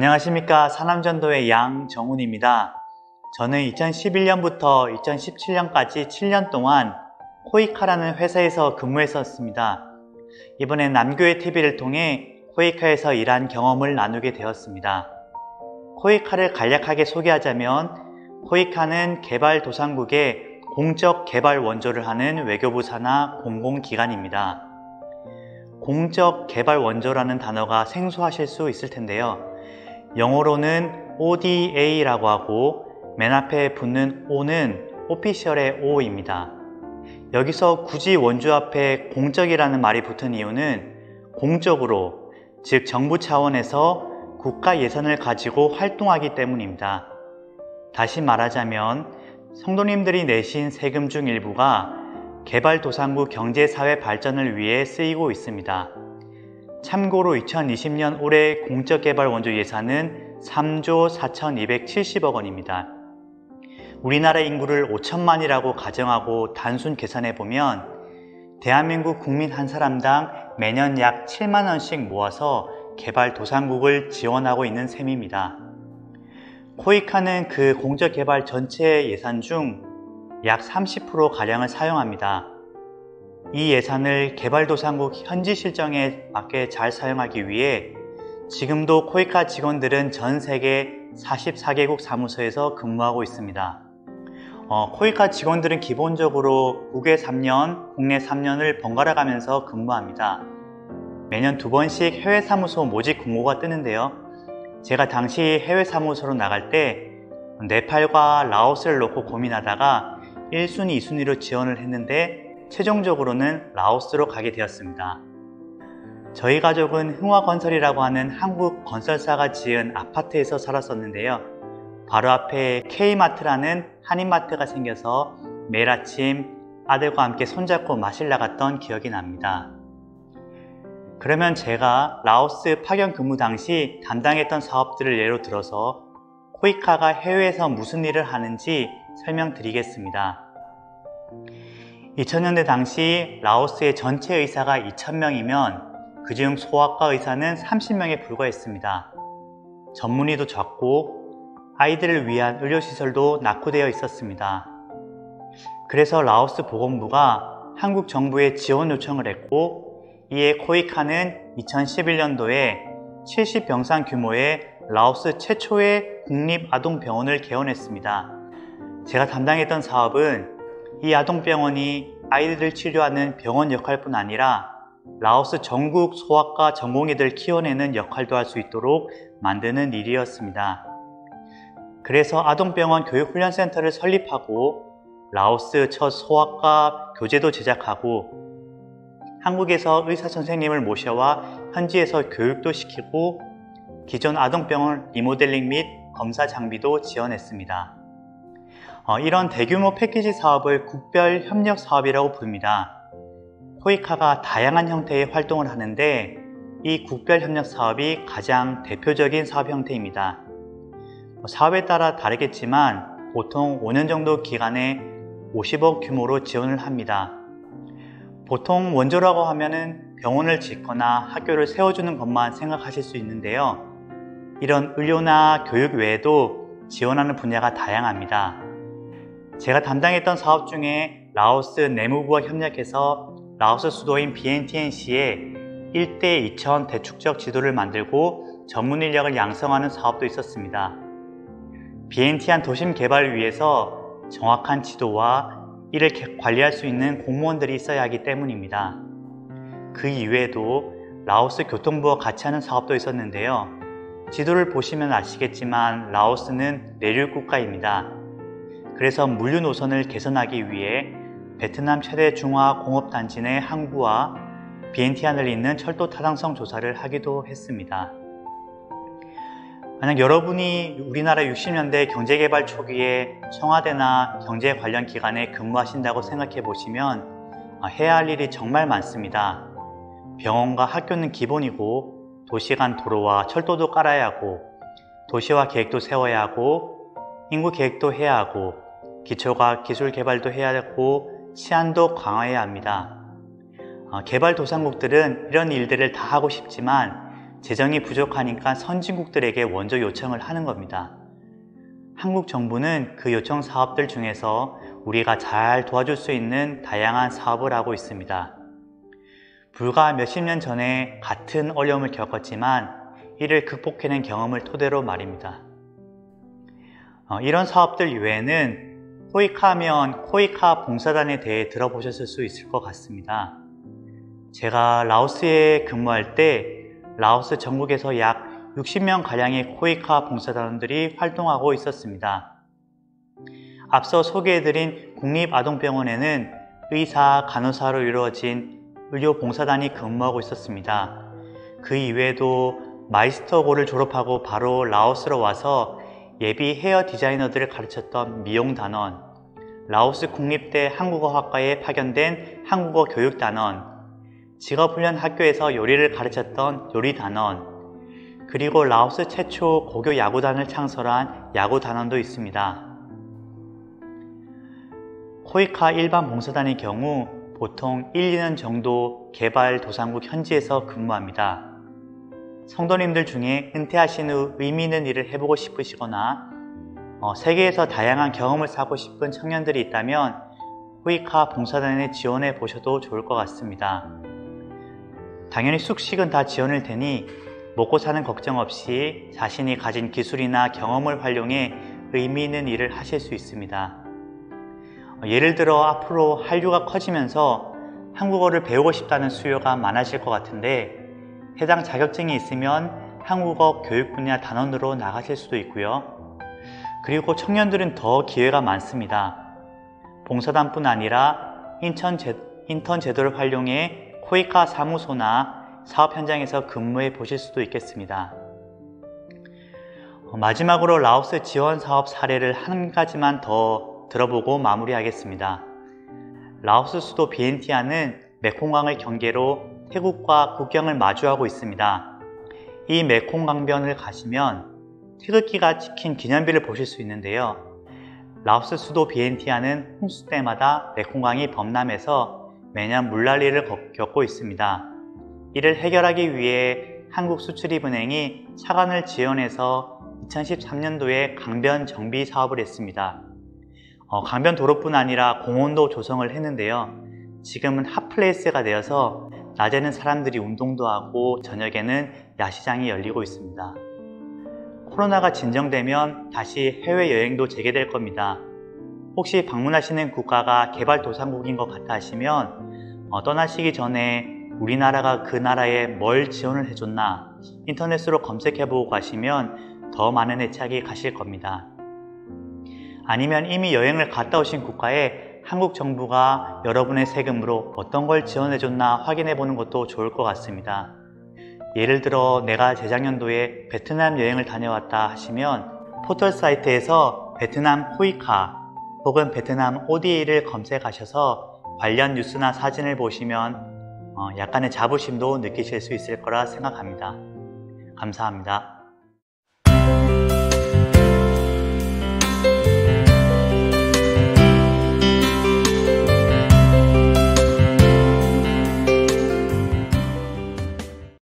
안녕하십니까. 사남전도의 양정훈입니다. 저는 2011년부터 2017년까지 7년 동안 코이카라는 회사에서 근무했었습니다. 이번엔 남교회TV를 통해 코이카에서 일한 경험을 나누게 되었습니다. 코이카를 간략하게 소개하자면 코이카는 개발도상국의 공적 개발 원조를 하는 외교부 산하 공공기관입니다. 공적 개발 원조라는 단어가 생소하실 수 있을 텐데요. 영어로는 ODA라고 하고 맨 앞에 붙는 O는 오피셜의 O입니다. 여기서 굳이 원조 앞에 공적이라는 말이 붙은 이유는 공적으로, 즉 정부 차원에서 국가 예산을 가지고 활동하기 때문입니다. 다시 말하자면 성도님들이 내신 세금 중 일부가 개발도상국 경제사회 발전을 위해 쓰이고 있습니다. 참고로 2020년 올해 공적개발 원조 예산은 3조 4,270억 원입니다. 우리나라 인구를 5천만이라고 가정하고 단순 계산해보면 대한민국 국민 한 사람당 매년 약 7만 원씩 모아서 개발도상국을 지원하고 있는 셈입니다. 코이카는 그 공적개발 전체 예산 중 약 30%가량을 사용합니다. 이 예산을 개발도상국 현지 실정에 맞게 잘 사용하기 위해 지금도 코이카 직원들은 전 세계 44개국 사무소에서 근무하고 있습니다. 코이카 직원들은 기본적으로 국외 3년, 국내 3년을 번갈아 가면서 근무합니다. 매년 2번씩 해외 사무소 모집 공고가 뜨는데요. 제가 당시 해외 사무소로 나갈 때 네팔과 라오스를 놓고 고민하다가 1순위, 2순위로 지원을 했는데 최종적으로는 라오스로 가게 되었습니다. 저희 가족은 흥화건설이라고 하는 한국 건설사가 지은 아파트에서 살았었는데요. 바로 앞에 K마트라는 한인마트가 생겨서 매일 아침 아들과 함께 손잡고 마실 나갔던 기억이 납니다. 그러면 제가 라오스 파견 근무 당시 담당했던 사업들을 예로 들어서 코이카가 해외에서 무슨 일을 하는지 설명드리겠습니다. 2000년대 당시 라오스의 전체 의사가 2,000명이면 그중 소아과 의사는 30명에 불과했습니다. 전문의도 적고 아이들을 위한 의료시설도 낙후되어 있었습니다. 그래서 라오스 보건부가 한국 정부에 지원 요청을 했고 이에 코이카는 2011년도에 70병상 규모의 라오스 최초의 국립아동병원을 개원했습니다. 제가 담당했던 사업은 이 아동병원이 아이들을 치료하는 병원 역할뿐 아니라 라오스 전국 소아과 전공의들 키워내는 역할도 할 수 있도록 만드는 일이었습니다. 그래서 아동병원 교육훈련센터를 설립하고 라오스 첫 소아과 교재도 제작하고 한국에서 의사 선생님을 모셔와 현지에서 교육도 시키고 기존 아동병원 리모델링 및 검사 장비도 지원했습니다. 이런 대규모 패키지 사업을 국별협력사업이라고 부릅니다. 코이카가 다양한 형태의 활동을 하는데 이 국별협력사업이 가장 대표적인 사업 형태입니다. 사업에 따라 다르겠지만 보통 5년 정도 기간에 50억 규모로 지원을 합니다. 보통 원조라고 하면은 병원을 짓거나 학교를 세워주는 것만 생각하실 수 있는데요. 이런 의료나 교육 외에도 지원하는 분야가 다양합니다. 제가 담당했던 사업 중에 라오스 내무부와 협력해서 라오스 수도인 비엔티엔시에 1대 2000 대축적 지도를 만들고 전문 인력을 양성하는 사업도 있었습니다. 비엔티안 도심 개발을 위해서 정확한 지도와 이를 관리할 수 있는 공무원들이 있어야 하기 때문입니다. 그 이외에도 라오스 교통부와 같이 하는 사업도 있었는데요. 지도를 보시면 아시겠지만 라오스는 내륙 국가입니다. 그래서 물류 노선을 개선하기 위해 베트남 최대 중화공업단지 내 항구와 비엔티안을 잇는 철도 타당성 조사를 하기도 했습니다. 만약 여러분이 우리나라 60년대 경제개발 초기에 청와대나 경제 관련 기관에 근무하신다고 생각해 보시면 해야 할 일이 정말 많습니다. 병원과 학교는 기본이고 도시 간 도로와 철도도 깔아야 하고 도시화 계획도 세워야 하고 인구 계획도 해야 하고 기초과학 기술 개발도 해야 하고 치안도 강화해야 합니다. 개발도상국들은 이런 일들을 다 하고 싶지만 재정이 부족하니까 선진국들에게 먼저 요청을 하는 겁니다. 한국 정부는 그 요청 사업들 중에서 우리가 잘 도와줄 수 있는 다양한 사업을 하고 있습니다. 불과 몇십 년 전에 같은 어려움을 겪었지만 이를 극복해낸 경험을 토대로 말입니다. 이런 사업들 이외에는 코이카 하면 코이카 봉사단에 대해 들어보셨을 수 있을 것 같습니다. 제가 라오스에 근무할 때 라오스 전국에서 약 60명가량의 코이카 봉사단원들이 활동하고 있었습니다. 앞서 소개해드린 국립아동병원에는 의사, 간호사로 이루어진 의료봉사단이 근무하고 있었습니다. 그 이외에도 마이스터고를 졸업하고 바로 라오스로 와서 예비 헤어 디자이너들을 가르쳤던 미용단원, 라오스 국립대 한국어학과에 파견된 한국어 교육단원, 직업훈련학교에서 요리를 가르쳤던 요리단원, 그리고 라오스 최초 고교 야구단을 창설한 야구단원도 있습니다. 코이카 일반 봉사단의 경우 보통 1, 2년 정도 개발도상국 현지에서 근무합니다. 성도님들 중에 은퇴하신 후 의미 있는 일을 해보고 싶으시거나 세계에서 다양한 경험을 쌓고 싶은 청년들이 있다면 코이카 봉사단에 지원해 보셔도 좋을 것 같습니다. 당연히 숙식은 다 지원할 테니 먹고 사는 걱정 없이 자신이 가진 기술이나 경험을 활용해 의미 있는 일을 하실 수 있습니다. 예를 들어 앞으로 한류가 커지면서 한국어를 배우고 싶다는 수요가 많아질 것 같은데 해당 자격증이 있으면 한국어 교육 분야 단원으로 나가실 수도 있고요. 그리고 청년들은 더 기회가 많습니다. 봉사단뿐 아니라 인턴 제도를 활용해 코이카 사무소나 사업 현장에서 근무해 보실 수도 있겠습니다. 마지막으로 라오스 지원 사업 사례를 한 가지만 더 들어보고 마무리하겠습니다. 라오스 수도 비엔티안은 메콩강을 경계로 태국과 국경을 마주하고 있습니다. 이 메콩강변을 가시면 태극기가 찍힌 기념비를 보실 수 있는데요. 라오스 수도 비엔티안은 홍수 때마다 메콩강이 범람해서 매년 물난리를 겪고 있습니다. 이를 해결하기 위해 한국수출입은행이 차관을 지원해서 2013년도에 강변 정비 사업을 했습니다. 강변 도로뿐 아니라 공원도 조성을 했는데요. 지금은 핫플레이스가 되어서 낮에는 사람들이 운동도 하고 저녁에는 야시장이 열리고 있습니다. 코로나가 진정되면 다시 해외여행도 재개될 겁니다. 혹시 방문하시는 국가가 개발도상국인 것 같아 하시면 떠나시기 전에 우리나라가 그 나라에 뭘 지원을 해줬나 인터넷으로 검색해보고 가시면 더 많은 애착이 가실 겁니다. 아니면 이미 여행을 갔다 오신 국가에 한국 정부가 여러분의 세금으로 어떤 걸 지원해줬나 확인해 보는 것도 좋을 것 같습니다. 예를 들어 내가 재작년도에 베트남 여행을 다녀왔다 하시면 포털 사이트에서 베트남 코이카 혹은 베트남 ODA를 검색하셔서 관련 뉴스나 사진을 보시면 약간의 자부심도 느끼실 수 있을 거라 생각합니다. 감사합니다.